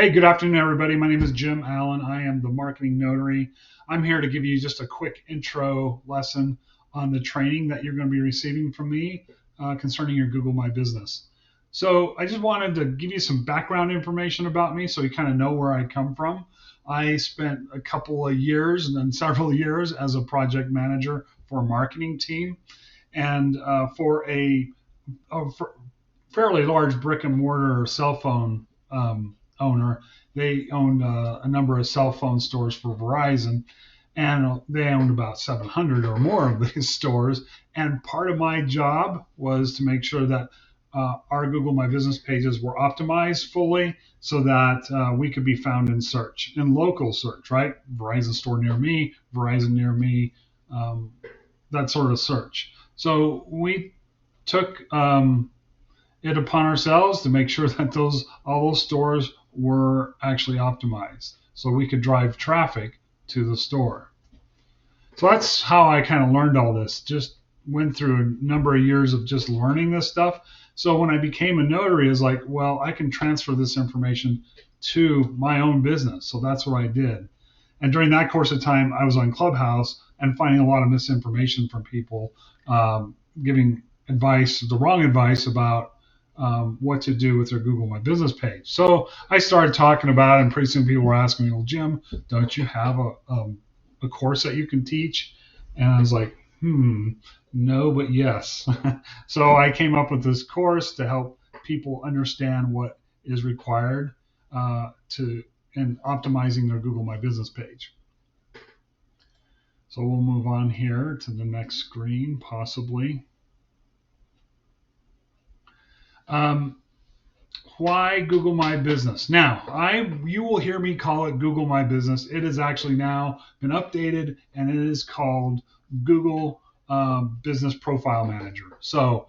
Hey, good afternoon, everybody. My name is Jim Allen. I am the marketing notary. I'm here to give you just a quick intro lesson on the training that you're going to be receiving from me concerning your Google My Business. So, I just wanted to give you some background information about me so you kind of know where I come from. I spent a couple of years and then several years as a project manager for a marketing team and for a fairly large brick and mortar cell phone owner. They owned a number of cell phone stores for Verizon, and they owned about 700 or more of these stores. And part of my job was to make sure that our Google My Business pages were optimized fully so that we could be found in search, in local search, right? Verizon store near me, Verizon near me, that sort of search. So we took it upon ourselves to make sure that all those stores were actually optimized so we could drive traffic to the store. So that's how I kind of learned all this. Just went through a number of years of just learning this stuff. So when I became a notary, it's like, well, I can transfer this information to my own business. So that's what I did. And during that course of time, I was on Clubhouse and finding a lot of misinformation from people, giving advice, the wrong advice about what to do with their Google My Business page. So I started talking about it, and pretty soon people were asking me, well, Jim, don't you have a course that you can teach? And I was like, no, but yes. So I came up with this course to help people understand what is required in optimizing their Google My Business page. So we'll move on here to the next screen, possibly. Why Google My Business? Now, you will hear me call it Google My Business. It has actually now been updated, and it is called Google Business Profile Manager. So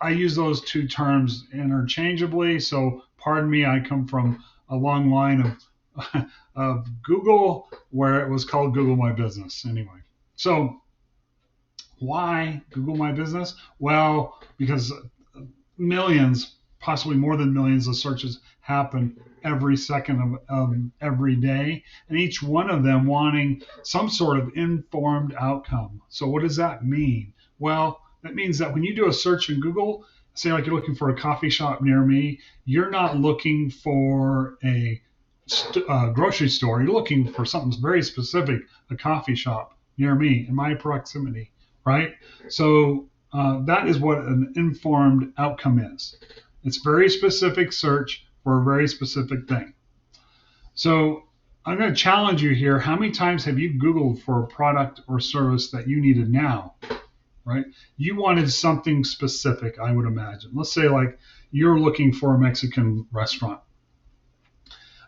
I use those two terms interchangeably. So pardon me, I come from a long line of Google where it was called Google My Business. Anyway, so why Google My Business? Well, because millions, possibly more than millions of searches happen every second of every day, and each one of them wanting some sort of informed outcome. So what does that mean? Well, that means that when you do a search in Google, say like you're looking for a coffee shop near me, you're not looking for a grocery store. You're looking for something very specific, a coffee shop near me in my proximity, right? So that is what an informed outcome is. It's very specific search for a very specific thing. So I'm going to challenge you here. How many times have you Googled for a product or service that you needed now, right? You wanted something specific, I would imagine. Let's say like you're looking for a Mexican restaurant.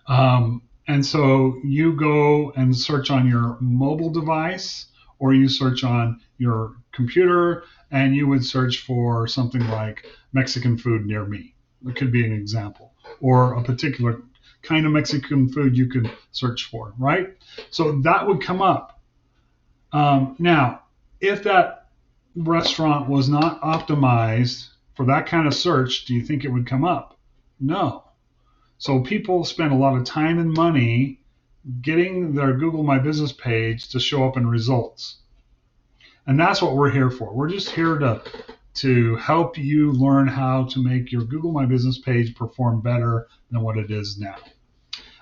And so you go and search on your mobile device or you search on your computer and you would search for something like Mexican food near me. It could be an example, or a particular kind of Mexican food you could search for, right? So that would come up. Now, if that restaurant was not optimized for that kind of search, do you think it would come up? No. So people spend a lot of time and money getting their Google My Business page to show up in results. And that's what we're here for. We're just here to help you learn how to make your Google My Business page perform better than what it is now.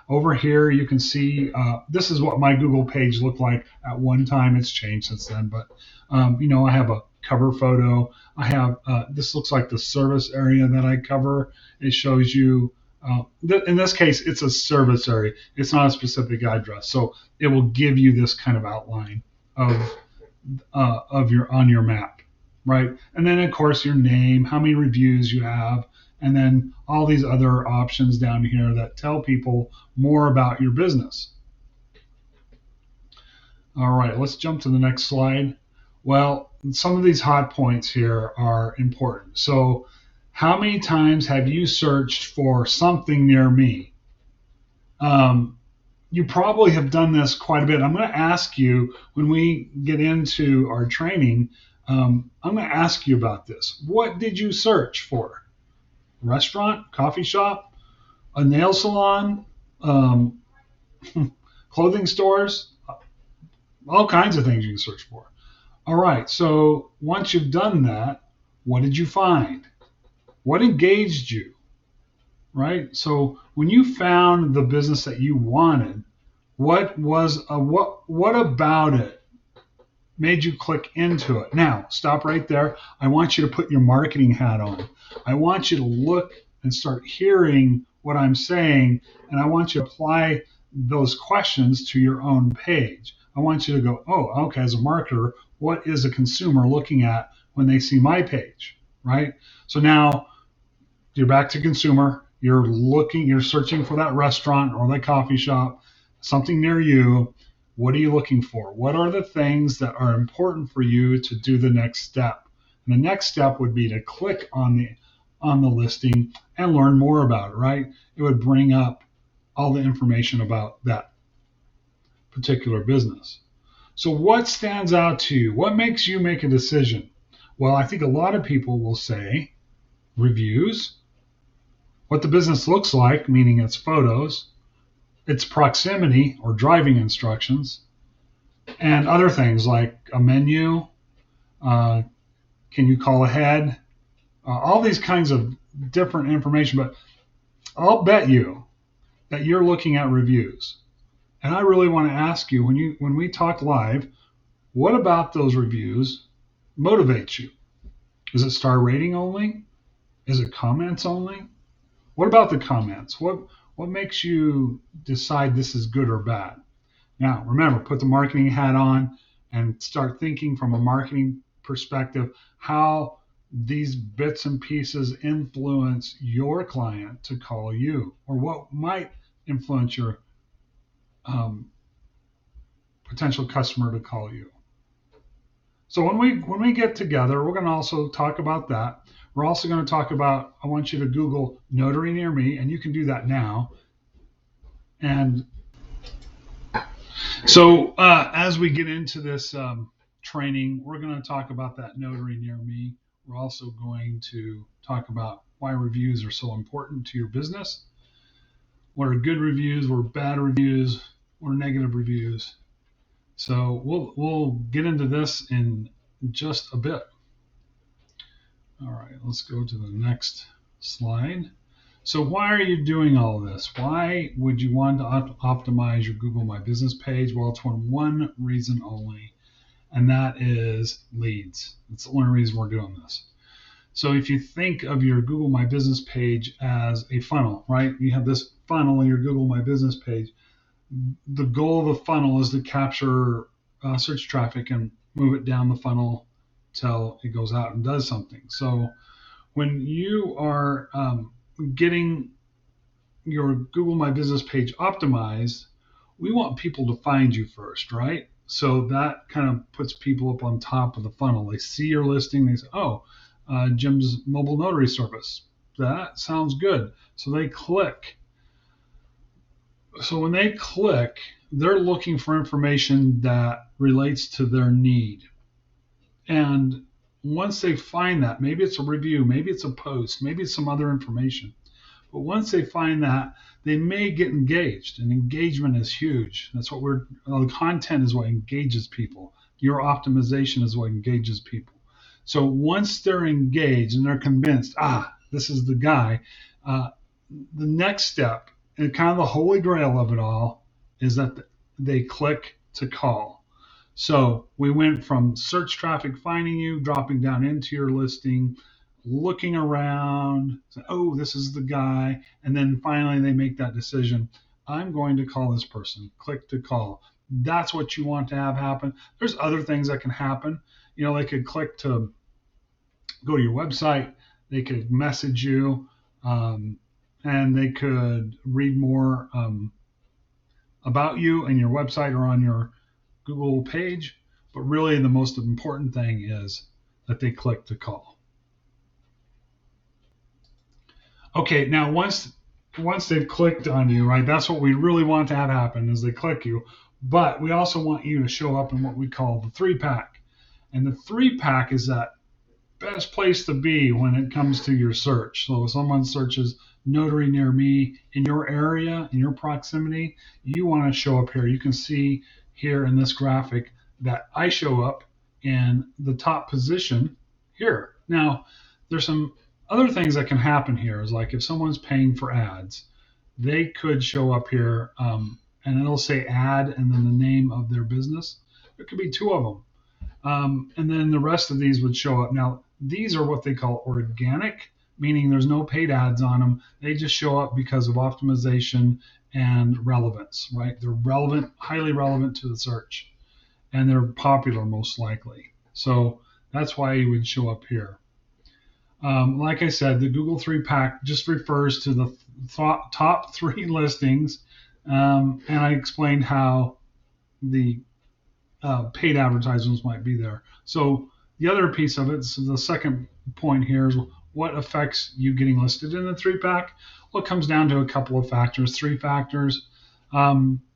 Over here, you can see this is what my Google page looked like at one time. It's changed since then, but I have a cover photo. I have this looks like the service area that I cover. It shows you. In this case, it's a service area. It's not a specific address, so it will give you this kind of outline of your map, right? And then of course your name, how many reviews you have, and then all these other options down here that tell people more about your business. All right, let's jump to the next slide. Well, some of these hot points here are important. So how many times have you searched for something near me? You probably have done this quite a bit. I'm going to ask you when we get into our training, I'm going to ask you about this. What did you search for? Restaurant, coffee shop, a nail salon, Um, clothing stores, all kinds of things you can search for. All right. So once you've done that, what did you find? What engaged you? Right. So when you found the business that you wanted, what about it made you click into it? Now, stop right there. I want you to put your marketing hat on. I want you to look and start hearing what I'm saying, and I want you to apply those questions to your own page. I want you to go, oh, okay, as a marketer, what is a consumer looking at when they see my page, right? So now you're back to consumer. You're searching for that restaurant or that coffee shop, something near you. What are you looking for? What are the things that are important for you to do the next step? And the next step would be to click on the listing and learn more about it, right? It would bring up all the information about that particular business. So what stands out to you? What makes you make a decision? Well, I think a lot of people will say reviews, what the business looks like, meaning its photos, its proximity or driving instructions, and other things like a menu, uh, can you call ahead, all these kinds of different information. But I'll bet you that you're looking at reviews. And I really want to ask you when we talk live, what about those reviews motivates you? Is it star rating only? Is it comments only? What about the comments? What makes you decide this is good or bad? Now, remember, put the marketing hat on and start thinking from a marketing perspective how these bits and pieces influence your client to call you, or what might influence your um, potential customer to call you. So when we get together, we're going to also talk about that. We're also going to talk about, I want you to Google Notary near me, and you can do that now. And so as we get into this training, we're going to talk about that Notary near me. We're also going to talk about why reviews are so important to your business. What are good reviews? What are bad reviews? What are negative reviews? So we'll get into this in just a bit. All right, let's go to the next slide. So why are you doing all of this? Why would you want to optimize your Google My Business page? Well, it's for one reason only, and that is leads. That's the only reason we're doing this. So if you think of your Google My Business page as a funnel, right? You have this funnel in your Google My Business page. The goal of the funnel is to capture search traffic and move it down the funnel till it goes out and does something. So when you are getting your Google My Business page optimized, we want people to find you first, right? So that kind of puts people up on top of the funnel. They see your listing, they say, oh, Jim's mobile notary service. That sounds good. So they click. So when they click, they're looking for information that relates to their need. And once they find that, maybe it's a review, maybe it's a post, maybe it's some other information. But once they find that, they may get engaged, and engagement is huge. That's what the content is what engages people. Your optimization is what engages people. So once they're engaged and they're convinced, this is the guy, the next step, and kind of the holy grail of it all, is that they click to call. So we went from search traffic finding you, dropping down into your listing, looking around, say, oh, this is the guy, and then finally they make that decision. I'm going to call this person. Click to call. That's what you want to have happen. There's other things that can happen. They could click to go to your website. They could message you, and they could read more about you and your website or on your Google page. But really, the most important thing is that they click to call. Okay, now once they've clicked on you, right, that's what we really want to have happen is they click you. But we also want you to show up in what we call the 3-pack. And the 3-pack is that best place to be when it comes to your search. So if someone searches notary near me in your area, in your proximity, you want to show up here. You can see here in this graphic that I show up in the top position here. Now, there's some other things that can happen here is like if someone's paying for ads, they could show up here and it'll say ad and then the name of their business. There could be two of them. And then the rest of these would show up. Now, these are what they call organic, meaning there's no paid ads on them. They just show up because of optimization and relevance, right? They're relevant, highly relevant to the search, and they're popular most likely. So that's why you would show up here. Like I said, the Google 3-pack just refers to the top three listings, and I explained how the paid advertisements might be there. So the other piece of it, so the second point here is what affects you getting listed in the 3-pack. Well, it comes down to a couple of factors, 3 factors.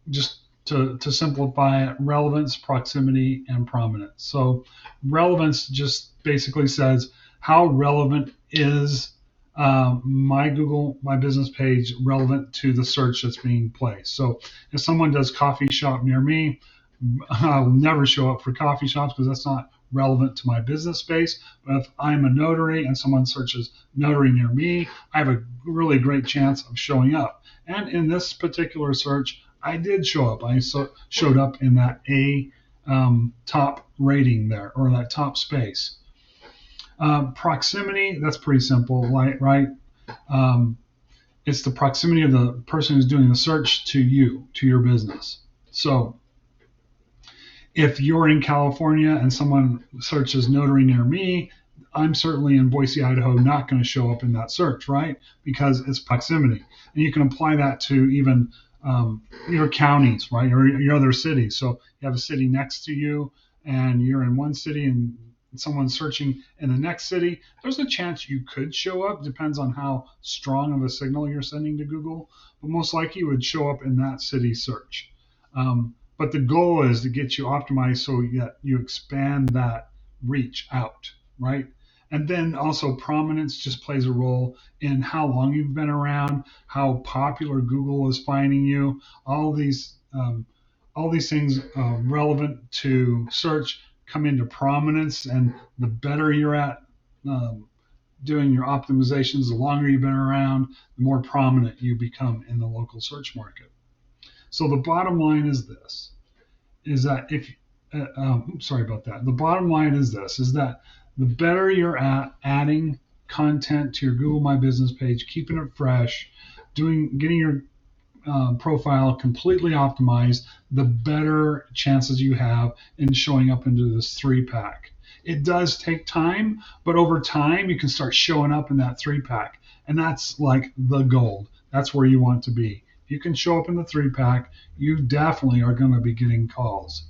Just to simplify it, relevance, proximity, and prominence. So relevance just basically says how relevant is my business page relevant to the search that's being placed. So if someone does coffee shop near me, I'll never show up for coffee shops because that's not relevant to my business space. But if I'm a notary and someone searches notary near me, I have a really great chance of showing up. And in this particular search, I did show up. I showed up in that A top rating there, or that top space. Proximity, that's pretty simple, right? It's the proximity of the person who's doing the search to you, to your business. So if you're in California and someone searches notary near me, I'm certainly in Boise, Idaho, not going to show up in that search, right? Because it's proximity. And you can apply that to even your counties, right? Or your other cities. So you have a city next to you and you're in one city and someone's searching in the next city. There's a chance you could show up. Depends on how strong of a signal you're sending to Google. But most likely you would show up in that city search. But the goal is to get you optimized so that you expand that reach out, right? And then also prominence just plays a role in how long you've been around, how popular Google is finding you. All these things relevant to search come into prominence, and the better you're at doing your optimizations, the longer you've been around, the more prominent you become in the local search market. So the bottom line is this, is that if, sorry about that. The bottom line is this, is that the better you're at adding content to your Google My Business page, keeping it fresh, getting your profile completely optimized, the better chances you have in showing up into this 3-pack. It does take time, but over time you can start showing up in that 3-pack, and that's like the gold. That's where you want to be. If you can show up in the 3-pack, you definitely are going to be getting calls.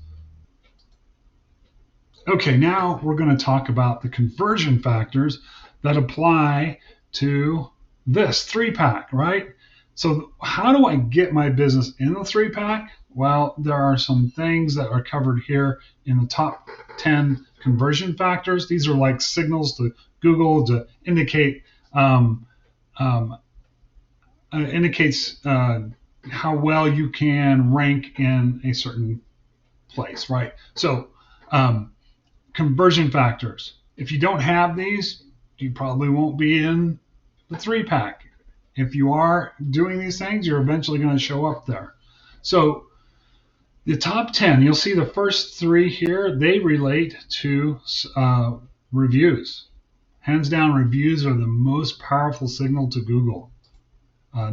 Okay, now we're going to talk about the conversion factors that apply to this 3-pack, right? So how do I get my business in the 3-pack? Well, there are some things that are covered here in the top 10 conversion factors. These are like signals to Google to indicate indicates how well you can rank in a certain place, right? So conversion factors. If you don't have these, you probably won't be in the 3-pack. If you are doing these things, you're eventually going to show up there. So the top 10, you'll see the first 3 here, they relate to reviews. Hands down, reviews are the most powerful signal to Google. I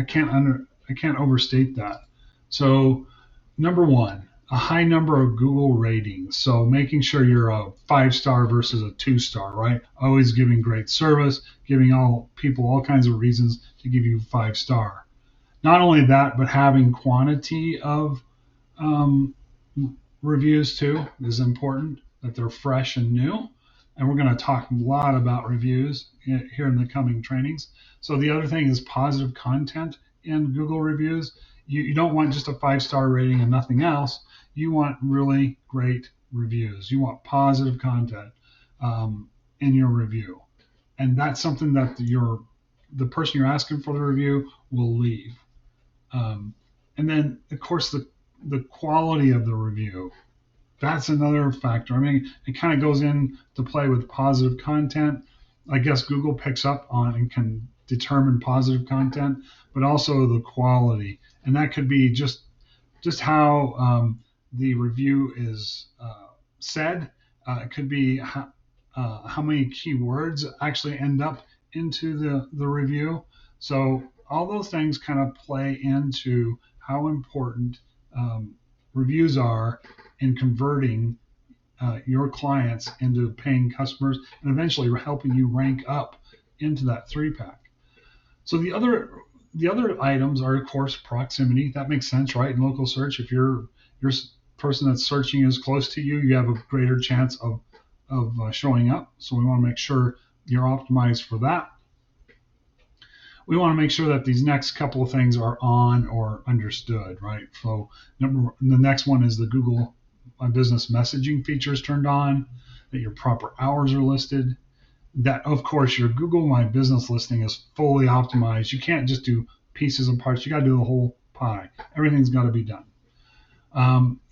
can't overstate that. So number 1, a high number of Google ratings. So making sure you're a 5-star versus a 2-star, right? Always giving great service, giving all people all kinds of reasons to give you 5-star. Not only that, but having quantity of reviews too is important, that they're fresh and new. And we're going to talk a lot about reviews here in the coming trainings. So the other thing is positive content in Google reviews. You don't want just a 5-star rating and nothing else. You want really great reviews. You want positive content. in your review, and that's something that the person you're asking for the review will leave. And then, of course, the quality of the review. That's another factor. I mean, it kind of goes into play with positive content. I guess Google picks up on and can determine positive content, but also the quality, and that could be just how the review is said. It could be how many keywords actually end up into the review. So all those things kind of play into how important reviews are in converting your clients into paying customers and eventually helping you rank up into that 3-pack. So the other items are, of course, proximity. That makes sense, right? In local search, if your person that's searching is close to you, you have a greater chance of showing up. So we want to make sure you're optimized for that. We want to make sure that these next couple of things are on or understood, right? So the next one is the Google My Business messaging features turned on, that your proper hours are listed, that, of course, your Google My Business listing is fully optimized. You can't just do pieces and parts. You got to do the whole pie. Everything's got to be done.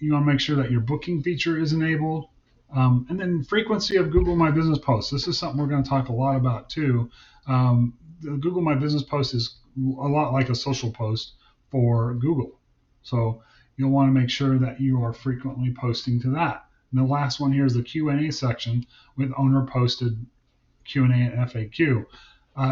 You want to make sure that your booking feature is enabled. And then frequency of Google My Business posts. This is something we're going to talk a lot about too. The Google My Business post is a lot like a social post for Google. So you'll want to make sure that you are frequently posting to that. And the last one here is the Q&A section with owner posted Q&A and FAQ.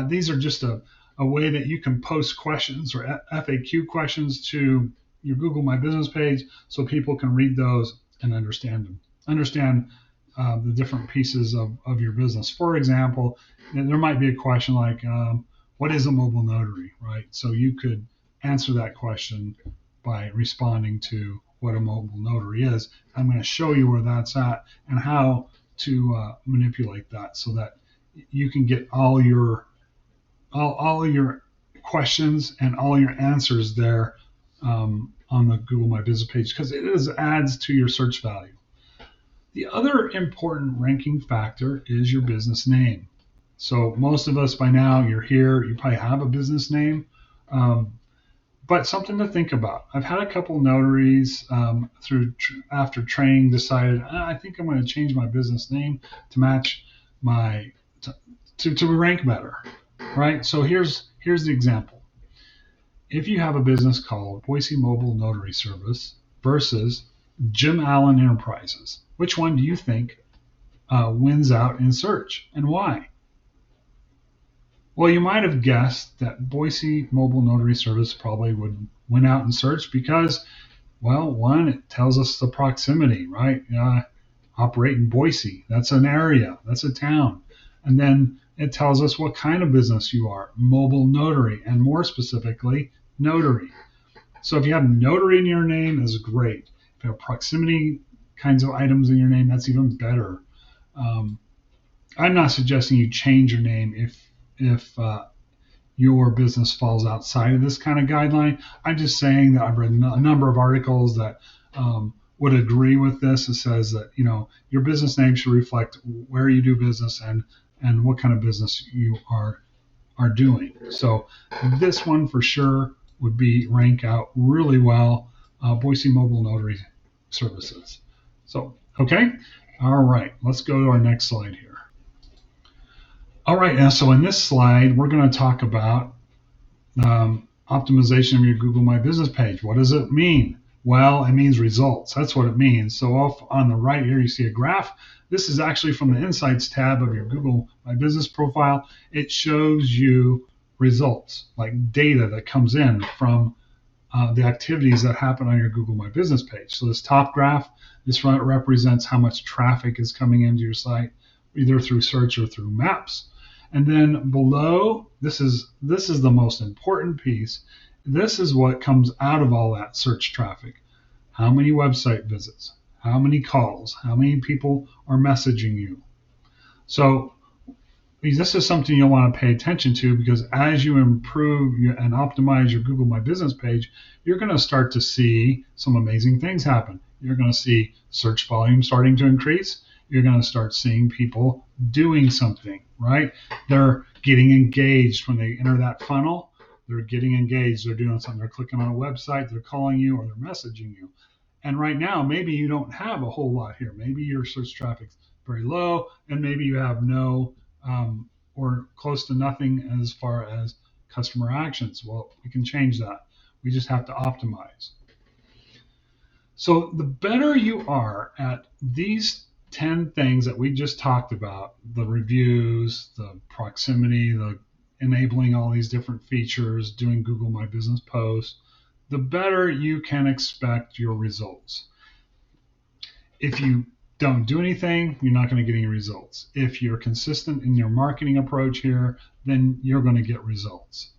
These are just a way that you can post questions or FAQ questions to your Google My Business page so people can read those and understand them. Understand the different pieces of your business. For example, there might be a question like, what is a mobile notary, right? So you could answer that question by responding to what a mobile notary is. I'm going to show you where that's at and how to manipulate that so that you can get all your questions and all your answers there on the Google My Business page, because it adds to your search value. The other important ranking factor is your business name. So most of us by now, you're here, you probably have a business name, but something to think about. I've had a couple notaries after training decided, I think I'm going to change my business name to match to rank better, right? So here's the example. If you have a business called Boise Mobile Notary Service versus Jim Allen Enterprises, which one do you think wins out in search and why? Well, you might have guessed that Boise Mobile Notary Service probably would win out in search because, well, one, it tells us the proximity, right? Operate in Boise. That's an area. That's a town. And then it tells us what kind of business you are, mobile notary, and more specifically, notary. So if you have notary in your name, is great. If you have proximity kinds of items in your name, that's even better. I'm not suggesting you change your name if your business falls outside of this kind of guideline. I'm just saying that I've read a number of articles that would agree with this. It says that your business name should reflect where you do business and what kind of business you are doing. So this one for sure would be rank out really well. Boise Mobile Notary Services. So okay, all right. Let's go to our next slide here. All right, now, so in this slide, we're going to talk about optimization of your Google My Business page. What does it mean? Well, it means results. That's what it means. So off on the right here, you see a graph. This is actually from the Insights tab of your Google My Business profile. It shows you results, like data that comes in from the activities that happen on your Google My Business page. So this top graph, this represents how much traffic is coming into your site, either through search or through maps. And then below, this is the most important piece. This is what comes out of all that search traffic. How many website visits? How many calls? How many people are messaging you? So this is something you'll want to pay attention to, because as you improve and optimize your Google My Business page, you're going to start to see some amazing things happen. You're going to see search volume starting to increase. you're going to start seeing people doing something, right? They're getting engaged when they enter that funnel. They're getting engaged. They're doing something. They're clicking on a website. They're calling you or they're messaging you. And right now, maybe you don't have a whole lot here. Maybe your search traffic's very low, and maybe you have no or close to nothing as far as customer actions. Well, we can change that. We just have to optimize. So the better you are at these 10 things that we just talked about, the reviews, the proximity, the enabling all these different features, doing Google My Business posts, the better you can expect your results. If you don't do anything, you're not going to get any results. If you're consistent in your marketing approach here, then you're going to get results.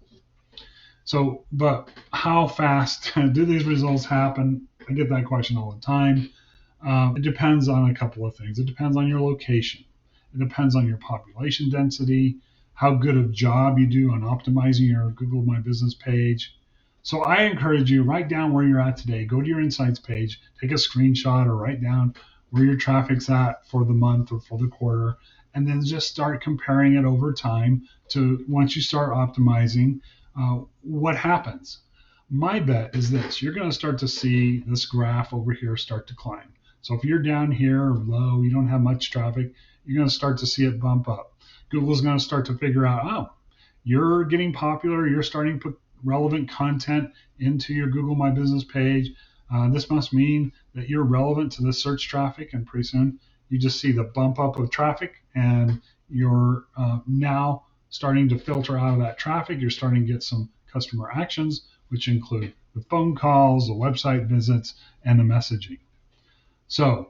So, but how fast do these results happen? I get that question all the time. It depends on a couple of things. It depends on your location. It depends on your population density, how good a job you do on optimizing your Google My Business page. So I encourage you, write down where you're at today. Go to your insights page, take a screenshot or write down where your traffic's at for the month or for the quarter, and then just start comparing it over time to once you start optimizing, what happens. My bet is this: you're going to start to see this graph over here start to climb. So if you're down here or low, you don't have much traffic, you're going to start to see it bump up. Google's going to start to figure out, oh, you're getting popular, you're starting to put relevant content into your Google My Business page. This must mean that you're relevant to the search traffic, and pretty soon you just see the bump up of traffic, and you're now starting to filter out of that traffic. You're starting to get some customer actions, which include the phone calls, the website visits, and the messaging. So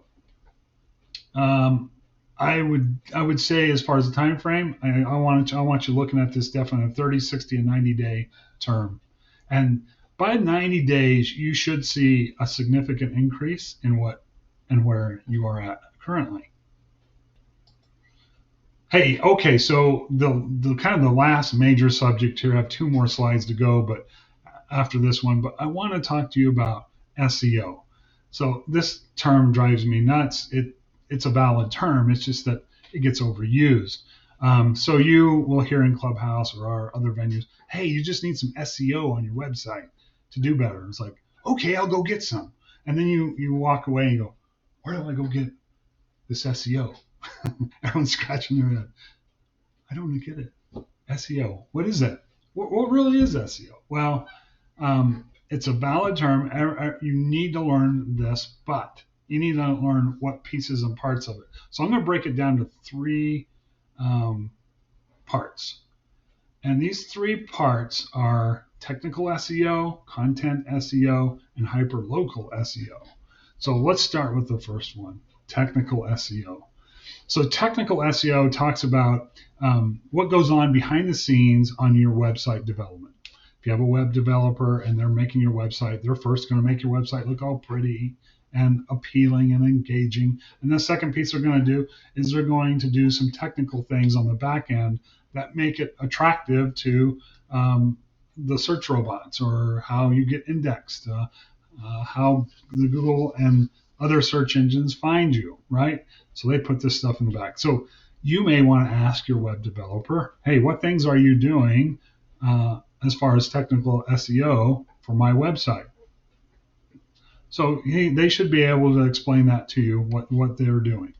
I would say, as far as the time frame, I want you looking at this definitely a 30, 60, and 90-day term. And by 90 days, you should see a significant increase in what and where you are at currently. Hey, okay, so the kind of the last major subject here, I have two more slides to go, but after this one, but I want to talk to you about SEO. So this term drives me nuts. It's a valid term. It's just that it gets overused. So you will hear in Clubhouse or our other venues, hey, you just need some SEO on your website to do better. It's like, okay, I'll go get some. And then you walk away and go, where do I go get this SEO? Everyone's scratching their head. I don't get it. SEO. What is that? What really is SEO? Well, it's a valid term. You need to learn this, but you need to learn what pieces and parts of it. So I'm going to break it down to three parts. And these three parts are technical SEO, content SEO, and hyperlocal SEO. So let's start with the first one, technical SEO. So technical SEO talks about what goes on behind the scenes on your website development. If you have a web developer and they're making your website, they're first going to make your website look all pretty and appealing and engaging. And the second piece they're going to do is they're going to do some technical things on the back end that make it attractive to the search robots, or how you get indexed, how the Google and other search engines find you, right? So they put this stuff in the back. So you may want to ask your web developer, hey, what things are you doing as far as technical SEO for my website? So they should be able to explain that to you, what they're doing.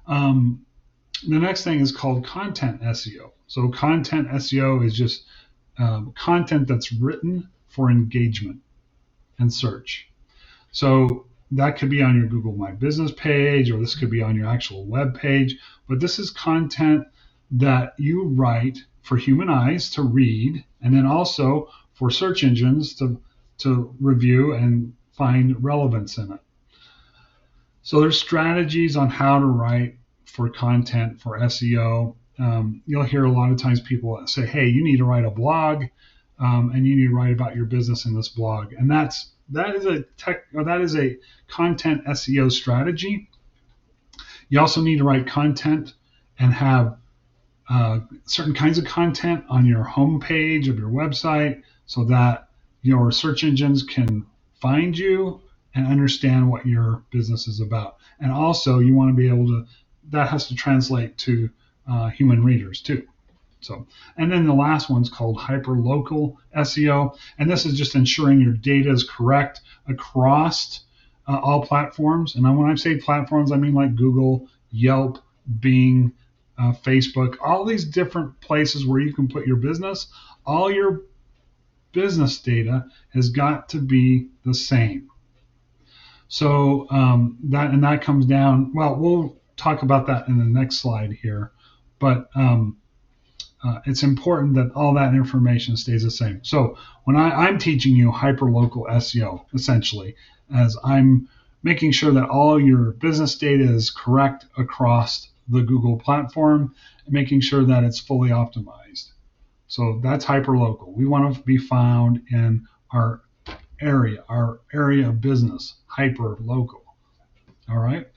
The next thing is called content SEO. So content SEO is just content that's written for engagement and search. So that could be on your Google My Business page, or this could be on your actual web page. But this is content that you write for human eyes to read, and then also for search engines to review and find relevance in it. So there's strategies on how to write for content for SEO. You'll hear a lot of times people say, hey, you need to write a blog, and you need to write about your business in this blog. And that is a content SEO strategy. You also need to write content and have certain kinds of content on your home page of your website so that your search engines can find you and understand what your business is about. And also, you want to be able to, that has to translate to human readers too. So, and then the last one's called hyperlocal SEO, and this is just ensuring your data is correct across all platforms. And when I say platforms, I mean like Google, Yelp, Bing, Facebook, all these different places where you can put your business. All your business data has got to be the same. So that comes down. Well, we'll talk about that in the next slide here, but it's important that all that information stays the same. So when I'm teaching you hyperlocal SEO, essentially, as I'm making sure that all your business data is correct across the Google platform, and making sure that it's fully optimized. So that's hyperlocal. We want to be found in our area of business, hyperlocal. All right.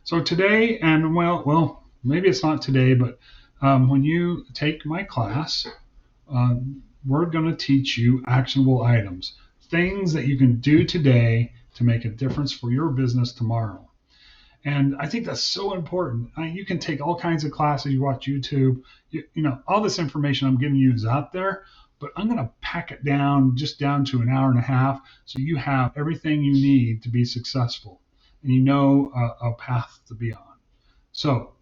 So today, and well, maybe it's not today, but when you take my class, we're going to teach you actionable items, things that you can do today to make a difference for your business tomorrow. And I think that's so important. You can take all kinds of classes, you watch YouTube, you know, all this information I'm giving you is out there, but I'm going to pack it down just down to an hour and a half so you have everything you need to be successful and you know a path to be on. So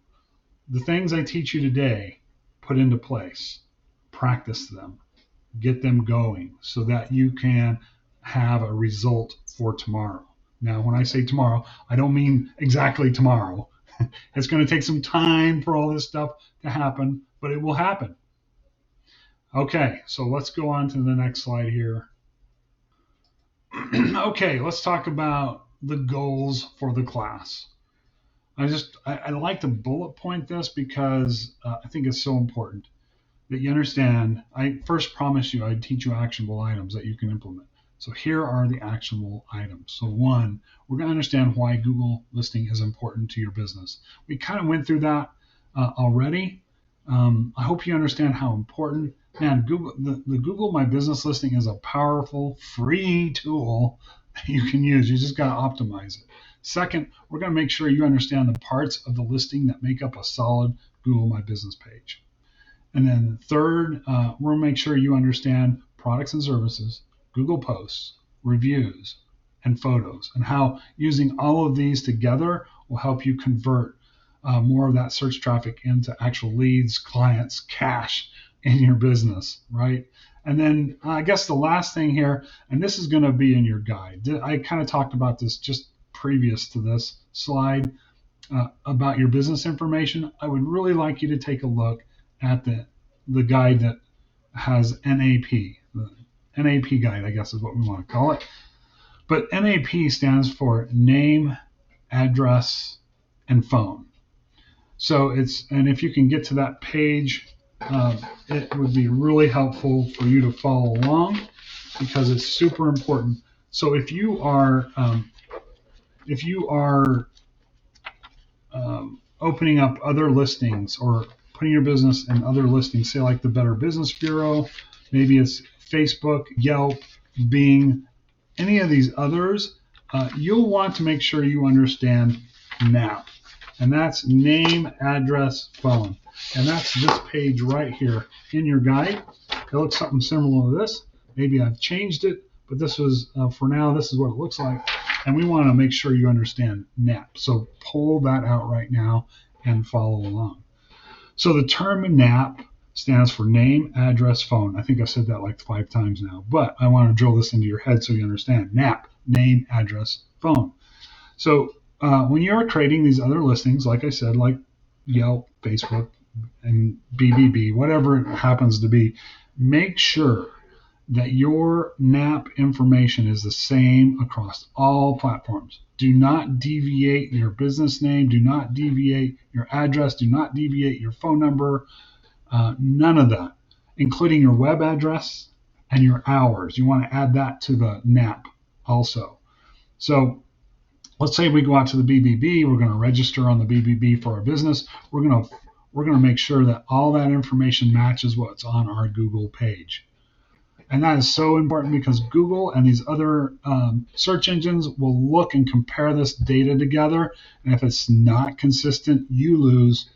the things I teach you today, put into place, practice them, get them going so that you can have a result for tomorrow. Now, when I say tomorrow, I don't mean exactly tomorrow. It's going to take some time for all this stuff to happen, but it will happen. Okay, so let's go on to the next slide here. Okay, let's talk about the goals for the class. I like to bullet point this because I think it's so important that you understand. I first promised you I'd teach you actionable items that you can implement. So here are the actionable items. So one, we're going to understand why Google listing is important to your business. We kind of went through that already. I hope you understand how important. Man, the Google My Business listing is a powerful free tool that you can use. You just got to optimize it. Second, we're going to make sure you understand the parts of the listing that make up a solid Google My Business page. And then third, we're going to make sure you understand products and services, Google posts, reviews, and photos, and how using all of these together will help you convert more of that search traffic into actual leads, clients, cash in your business, right? And then I guess the last thing here, and this is going to be in your guide. I kind of talked about this just previous to this slide about your business information. I would really like you to take a look at the guide that has NAP. The NAP guide, I guess is what we want to call it. But NAP stands for name, address, and phone. So and if you can get to that page, it would be really helpful for you to follow along because it's super important. So if you are opening up other listings or putting your business in other listings, say like the Better Business Bureau, maybe it's Facebook, Yelp, Bing, any of these others, you'll want to make sure you understand NAP. And that's name, address, phone. And that's this page right here in your guide. It looks something similar to this. Maybe I've changed it, but this was, for now, this is what it looks like. And we want to make sure you understand NAP. So pull that out right now and follow along. So the term NAP stands for name, address, phone. I think I've said that like 5 times now, but I want to drill this into your head so you understand. NAP, name, address, phone. So when you're creating these other listings, like I said, like Yelp, Facebook, and BBB, whatever it happens to be, make sure that your NAP information is the same across all platforms. Do not deviate your business name. Do not deviate your address. Do not deviate your phone number. None of that, including your web address and your hours. You want to add that to the NAP also. So let's say we go out to the BBB. We're going to register on the BBB for our business. We're going to make sure that all that information matches what's on our Google page. And that is so important because Google and these other search engines will look and compare this data together. And if it's not consistent, you lose.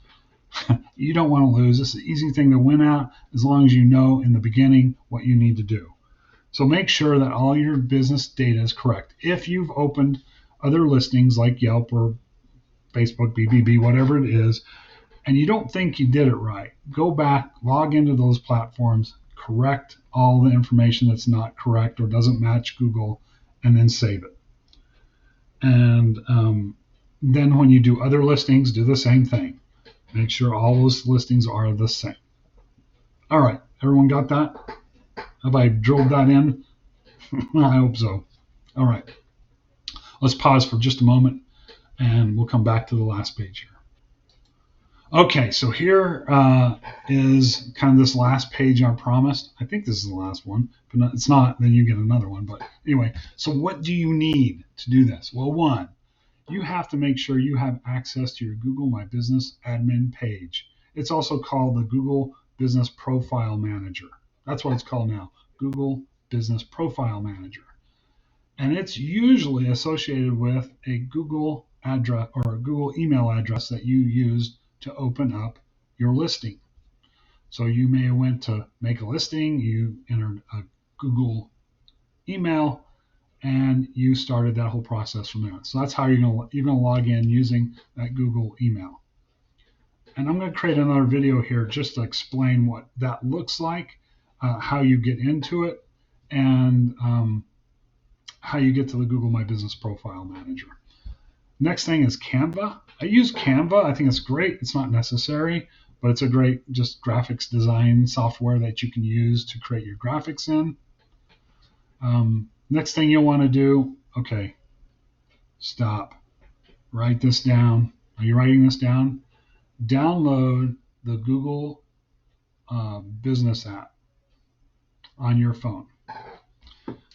You don't want to lose. It's an easy thing to win at as long as you know in the beginning what you need to do. So make sure that all your business data is correct. If you've opened other listings like Yelp or Facebook, BBB, whatever it is, and you don't think you did it right, go back, log into those platforms, correct all the information that's not correct or doesn't match Google, and then save it. And then when you do other listings, do the same thing. Make sure all those listings are the same. All right, everyone got that? Have I drilled that in? I hope so. All right, let's pause for just a moment and we'll come back to the last page here. Okay, so here is kind of this last page I promised. I think this is the last one, but it's not, then you get another one. But anyway, so what do you need to do this? Well, one, you have to make sure you have access to your Google My Business admin page. It's also called the Google Business Profile Manager. That's what it's called now, Google Business Profile Manager. And it's usually associated with a Google address or a Google email address that you used to open up your listing. So you may have went to make a listing, you entered a Google email, and you started that whole process from there. So that's how you're gonna log in using that Google email. And I'm gonna create another video here just to explain what that looks like, how you get into it, and how you get to the Google My Business Profile Manager. Next thing is Canva. I use Canva. I think it's great. It's not necessary, but it's a great just graphics design software that you can use to create your graphics in. Next thing you'll want to do, okay, stop. Write this down. Are you writing this down? Download the Google Business app on your phone.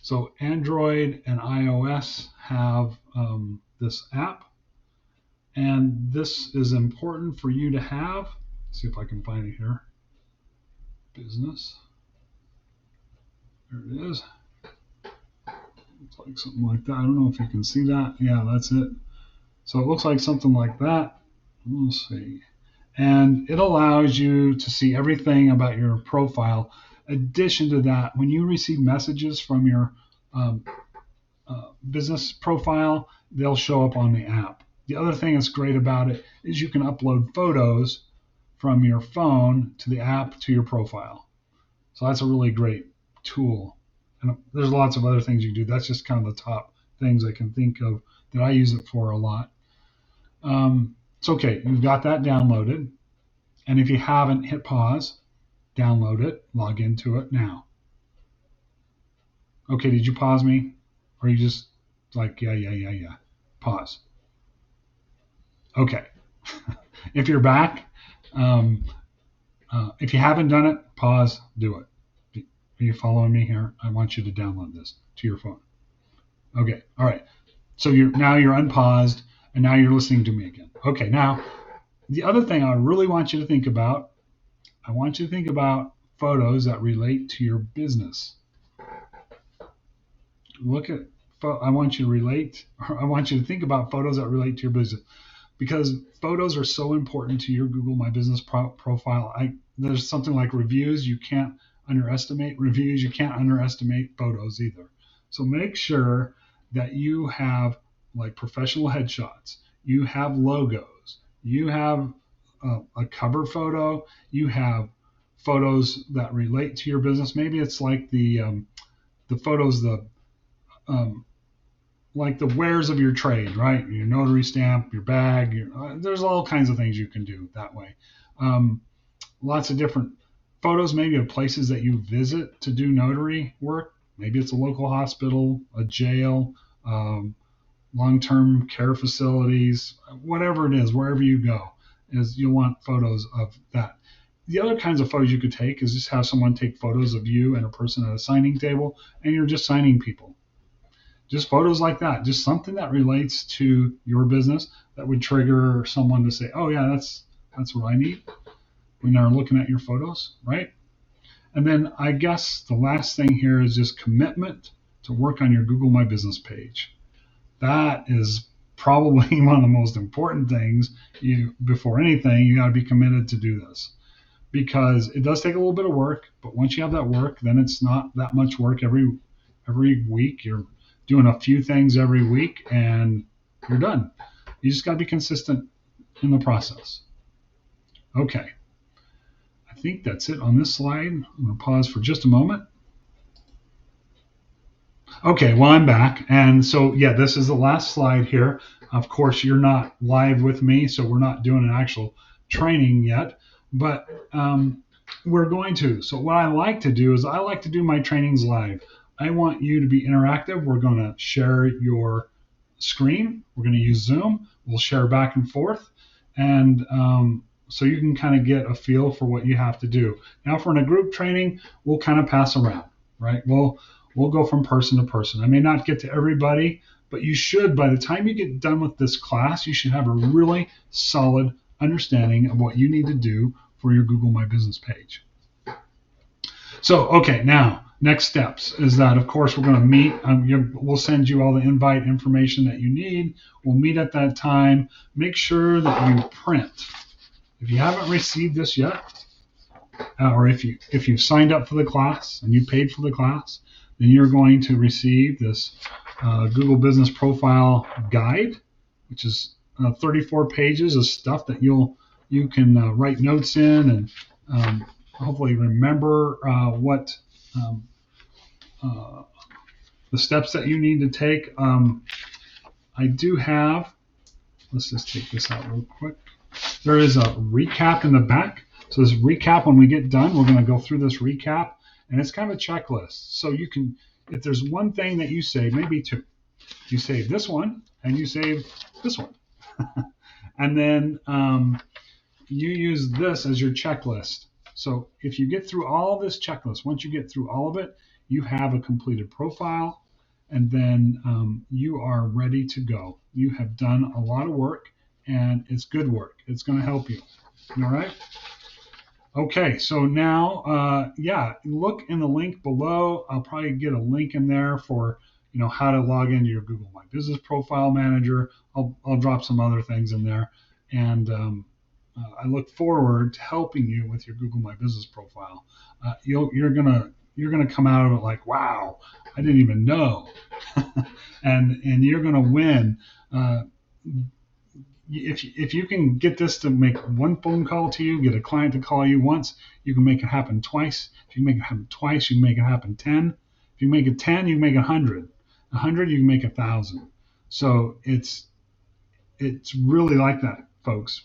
So Android and iOS have this app, and this is important for you to have. Let's see if I can find it here. Business. There it is. Looks like something like that. I don't know if you can see that. Yeah, that's it. So it looks like something like that. We'll see. And it allows you to see everything about your profile. Addition to that, when you receive messages from your business profile, they'll show up on the app. The other thing that's great about it is you can upload photos from your phone to the app to your profile. So that's a really great tool. And there's lots of other things you can do. That's just kind of the top things I can think of that I use it for a lot. It's okay. You've got that downloaded. And if you haven't, hit pause, download it, log into it now. Okay, did you pause me? Or you just like, yeah. Pause. Okay. If you're back, if you haven't done it, pause, do it. Are you following me here? I want you to download this to your phone. Okay, all right. So you're unpaused, and now you're listening to me again. Okay, now the other thing I really want you to think about, I want you to think about photos that relate to your business. I want you to think about photos that relate to your business, because photos are so important to your Google My Business profile. There's something like reviews. You can't underestimate reviews. You can't underestimate photos either. So make sure that you have like professional headshots. You have logos. You have a cover photo. You have photos that relate to your business. Maybe it's like the photos, like the wares of your trade, right? Your notary stamp, your bag. There's all kinds of things you can do that way. Lots of different photos, maybe of places that you visit to do notary work. Maybe it's a local hospital, a jail, long-term care facilities, whatever it is, wherever you go, is you'll want photos of that. The other kinds of photos you could take is just have someone take photos of you and a person at a signing table, and you're just signing people. Just photos like that, just something that relates to your business that would trigger someone to say, oh yeah, that's what I need when they're looking at your photos, right? And then I guess the last thing here is just commitment to work on your Google My Business page. That is probably one of the most important things. Before anything, you got to be committed to do this, because it does take a little bit of work, but once you have that work, then it's not that much work every week. You're doing a few things every week and you're done. You just got to be consistent in the process. Okay. I think that's it on this slide. I'm going to pause for just a moment. Okay, well, I'm back. And so, yeah, this is the last slide here. Of course, you're not live with me, so we're not doing an actual training yet, but we're going to. So what I like to do is I like to do my trainings live. I want you to be interactive. We're going to share your screen. We're going to use Zoom. We'll share back and forth. And so you can kind of get a feel for what you have to do. Now, for a group training, we'll kind of pass around, right? We'll go from person to person. I may not get to everybody, but you should, by the time you get done with this class, you should have a really solid understanding of what you need to do for your Google My Business page. So, okay, now, next steps is that, of course, we're going to meet. We'll send you all the invite information that you need. We'll meet at that time. Make sure that you print. If you haven't received this yet, or if you've signed up for the class and you paid for the class, then you're going to receive this Google Business Profile Guide, which is 34 pages of stuff that you can write notes in and hopefully remember what the steps that you need to take. I do have, let's just take this out real quick. There is a recap in the back. So this recap, when we get done, we're going to go through this recap, and it's kind of a checklist. So you can, if there's one thing that you save, maybe two, you save this one and you save this one. And then you use this as your checklist. So if you get through all of this checklist, once you get through all of it, you have a completed profile, and then you are ready to go. You have done a lot of work, and it's good work. It's going to help you. All right? Okay, so now, look in the link below. I'll probably get a link in there for how to log into your Google My Business Profile Manager. I'll drop some other things in there, and I look forward to helping you with your Google My Business Profile. You're gonna come out of it like, wow, I didn't even know, and you're gonna win. If you can get this to make one phone call to you, get a client to call you once, you can make it happen twice. If you can make it happen twice, you can make it happen 10. If you make it 10, you can make 100. 100, you can make 1,000. So it's really like that, folks.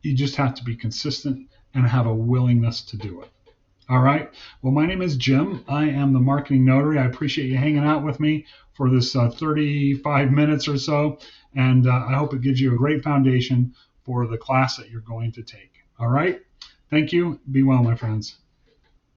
You just have to be consistent and have a willingness to do it. All right. Well, my name is Jim. I am the Marketing Notary. I appreciate you hanging out with me for this 35 minutes or so. And I hope it gives you a great foundation for the class that you're going to take. All right. Thank you. Be well, my friends.